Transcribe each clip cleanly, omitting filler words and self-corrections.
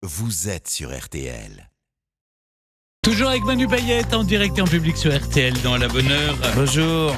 vous êtes sur RTL. Toujours avec Manu Bayette en direct et en public sur RTL dans La Bonne Heure. Bonjour.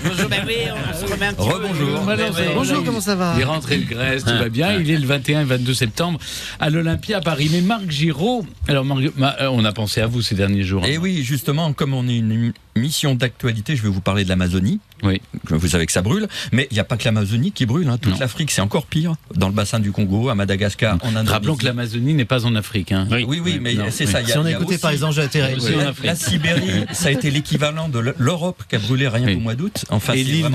Bonjour, ben oui, on se remet un petit Rebonjour. peu. Bonjour, comment ça va? Il est rentré de Grèce, tout va bien. Il est le 21 et 22 septembre à l'Olympia à Paris. Mais Marc Giraud, alors on a pensé à vous ces derniers jours. Et oui, justement, comme on est une mission d'actualité, je vais vous parler de l'Amazonie. Oui. Vous savez que ça brûle, mais il n'y a pas que l'Amazonie qui brûle. Toute l'Afrique, c'est encore pire. Dans le bassin du Congo, à Madagascar, en Indonésie. Rappelons que l'Amazonie n'est pas en Afrique. Hein. Oui, mais c'est ça. Si on a écouté par les enjeux intérêts. La Sibérie, ça a été l'équivalent de l'Europe qui a brûlé rien qu'au mois d'août. Enfin, et l'île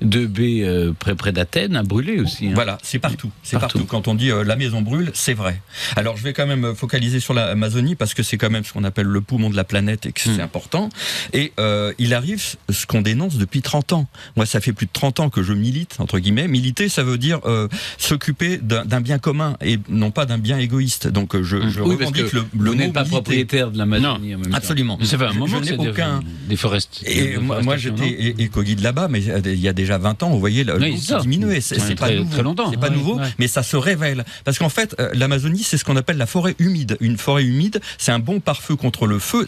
d'EB près d'Athènes a brûlé aussi. Hein. Voilà, c'est partout. C'est partout. Quand on dit la maison brûle, c'est vrai. Alors je vais quand même focaliser sur l'Amazonie parce que c'est quand même ce qu'on appelle le poumon de la planète et que c'est important. Et il arrive ce qu'on dénonce depuis 30 ans. Moi, ça fait plus de 30 ans que je milite, entre guillemets. Militer, ça veut dire s'occuper d'un bien commun et non pas d'un bien égoïste. Donc je revendique le mot vous n'êtes pas militer. Propriétaire de l'Amazonie en même temps. Absolument. Ça fait un moment je n'ai aucun... des forestiers. Et moi j'étais éco-guide là-bas, mais il y a déjà 20 ans, vous voyez, l'eau qui diminuait. C'est pas nouveau. Très longtemps. C'est pas nouveau, mais ça se révèle. Parce qu'en fait, l'Amazonie, c'est ce qu'on appelle la forêt humide. Une forêt humide, c'est un bon pare-feu contre le feu.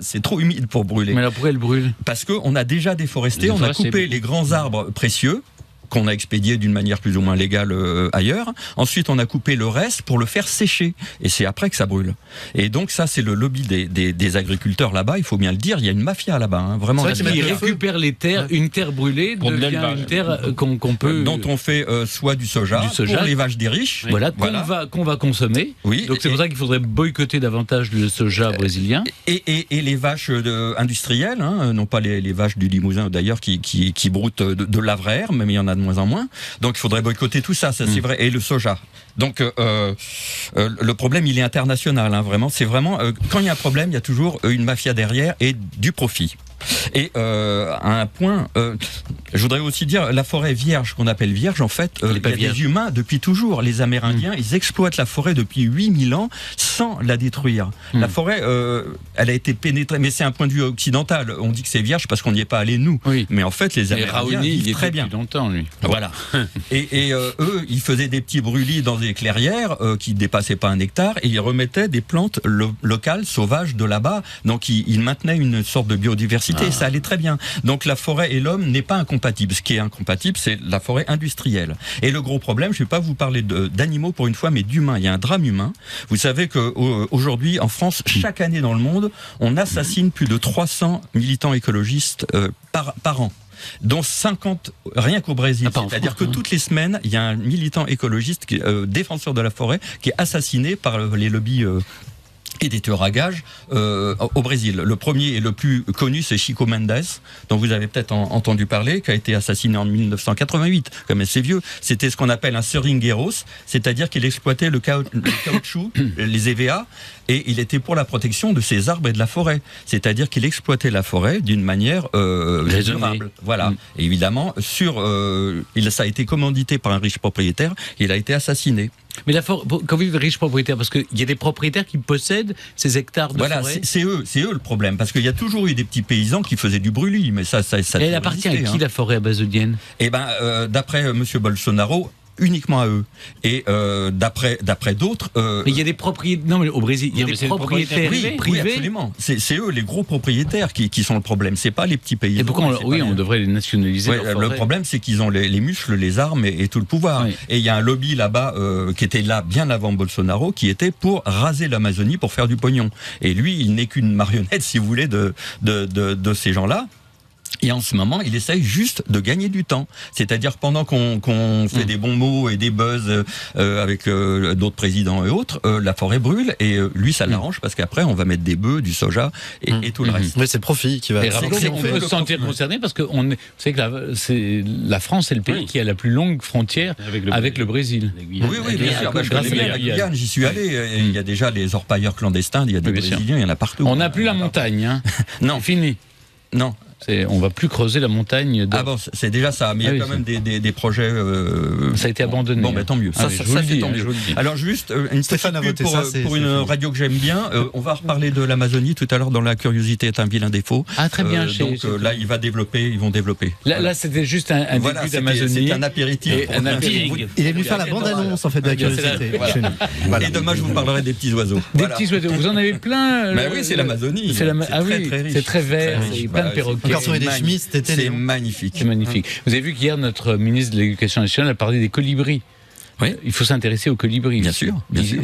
C'est trop humide pour brûler. Mais alors pourquoi elle brûle? Parce qu'on a déjà déforesté, on a coupé les grands arbres précieux qu'on a expédié d'une manière plus ou moins légale ailleurs. Ensuite, on a coupé le reste pour le faire sécher. Et c'est après que ça brûle. Et donc ça, c'est le lobby des agriculteurs là-bas. Il faut bien le dire, il y a une mafia là-bas. Hein, vraiment. Ils récupèrent les terres. Une terre brûlée devient une terre qu'on peut... dont on fait soit du soja pour les vaches des riches. Voilà, qu'on va consommer. Oui, donc c'est pour ça qu'il faudrait boycotter davantage le soja brésilien. Et les vaches industrielles, hein, non pas les vaches du Limousin d'ailleurs qui broutent de la vraie herbe, mais il y en a de moins en moins. Donc il faudrait boycotter tout ça, c'est vrai, et le soja. Donc le problème, il est international, hein, vraiment. C'est vraiment quand il y a un problème, il y a toujours une mafia derrière et du profit. Et à un point, je voudrais aussi dire, la forêt vierge, qu'on appelle vierge, en fait, il y a des humains depuis toujours. Les Amérindiens, ils exploitent la forêt depuis 8000 ans sans la détruire. La forêt, elle a été pénétrée, mais c'est un point de vue occidental. On dit que c'est vierge parce qu'on n'y est pas allé nous. Oui. Mais en fait, les Amérindiens vivent très bien. Depuis longtemps, lui. Voilà. et eux, ils faisaient des petits brûlis dans des clairières qui dépassaient pas 1 hectare et ils remettaient des plantes locales, sauvages de là-bas. Donc ils maintenaient une sorte de biodiversité. Ça allait très bien. Donc la forêt et l'homme n'est pas incompatible. Ce qui est incompatible, c'est la forêt industrielle. Et le gros problème, je ne vais pas vous parler d'animaux pour une fois, mais d'humains. Il y a un drame humain. Vous savez qu'aujourd'hui, en France, chaque année dans le monde, on assassine plus de 300 militants écologistes par an, dont 50 rien qu'au Brésil. C'est-à-dire que toutes les semaines, il y a un militant écologiste, défenseur de la forêt, qui est assassiné par les lobbies et des tueurs à gages au Brésil. Le premier et le plus connu, c'est Chico Mendes, dont vous avez peut-être entendu parler, qui a été assassiné en 1988, comme c'est vieux. C'était ce qu'on appelle un seringueiros, c'est-à-dire qu'il exploitait le caoutchouc, les EVA, et il était pour la protection de ces arbres et de la forêt. C'est-à-dire qu'il exploitait la forêt d'une manière durable. Voilà. Et évidemment, ça a été commandité par un riche propriétaire, il a été assassiné. Mais quand vous dites riches propriétaires, parce qu'il y a des propriétaires qui possèdent ces hectares de forêt. C'est eux le problème, parce qu'il y a toujours eu des petits paysans qui faisaient du brûlis, mais ça et elle appartient à qui, la forêt amazonienne? Eh ben, d'après Monsieur Bolsonaro, uniquement à eux. Et d'après d'autres... Mais il y a des propriétaires... Non, mais au Brésil, il y a des propriétaires privés. Oui, absolument. C'est eux, les gros propriétaires, qui sont le problème. C'est pas les petits paysans. Et pourquoi on devrait les nationaliser? Le problème, c'est qu'ils ont les muscles, les armes et tout le pouvoir. Oui. Et il y a un lobby là-bas qui était là bien avant Bolsonaro, qui était pour raser l'Amazonie pour faire du pognon. Et lui, il n'est qu'une marionnette, si vous voulez, de ces gens-là. Et en ce moment, il essaye juste de gagner du temps. C'est-à-dire pendant qu'on fait des bons mots et des buzz avec d'autres présidents et autres, la forêt brûle et lui, ça l'arrange parce qu'après, on va mettre des bœufs, du soja et tout le reste. Mais c'est le profit qui va... On peut se sentir concerné parce que vous savez que la France est le pays qui a la plus longue frontière avec le Brésil. Oui, bien sûr. Je connais la Guyane, j'y suis allé. Il y a déjà les orpailleurs clandestins, il y a des Brésiliens, il y en a partout. On n'a plus la montagne. Non. Fini. Non. On va plus creuser la montagne. Ah bon, c'est déjà ça, mais il y a quand même des projets. Ça a été abandonné. Bon, tant mieux. Ça, c'est tant mieux. Alors juste une Stéphane a petite voté pub ça, pour une radio que j'aime bien. On va reparler de l'Amazonie tout à l'heure dans La curiosité est un vilain défaut. Ah très bien. Là, ils vont développer. Là, c'était juste un début d'Amazonie. C'est un apéritif. Il est venu faire la bande-annonce en fait de La curiosité. Et demain, je vous parlerai des petits oiseaux. Des petits oiseaux. Vous en avez plein. Oui, c'est l'Amazonie. Très riche. C'est très vert. Il y a plein de perroquets. Encore trouver des chemises cet été. C'est magnifique. C'est magnifique. Vous avez vu qu'hier, notre ministre de l'Éducation nationale a parlé des colibris. Oui. Il faut s'intéresser aux colibris. Bien sûr.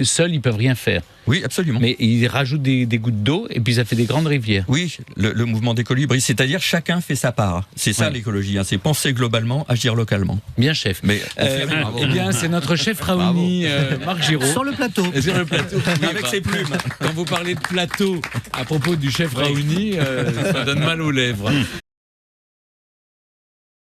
Seuls, ils peuvent rien faire. Oui, absolument. Mais ils rajoutent des gouttes d'eau et puis ça fait des grandes rivières. Oui, le mouvement des colibris, c'est-à-dire chacun fait sa part. C'est ça l'écologie, c'est penser globalement, agir localement. Bien, chef. Mais eh bien, c'est notre chef Raoni, Marc Giraud. Sur le plateau. Sur le plateau. Avec ses plumes. Quand vous parlez de plateau à propos du chef Raoni, ça donne mal aux lèvres.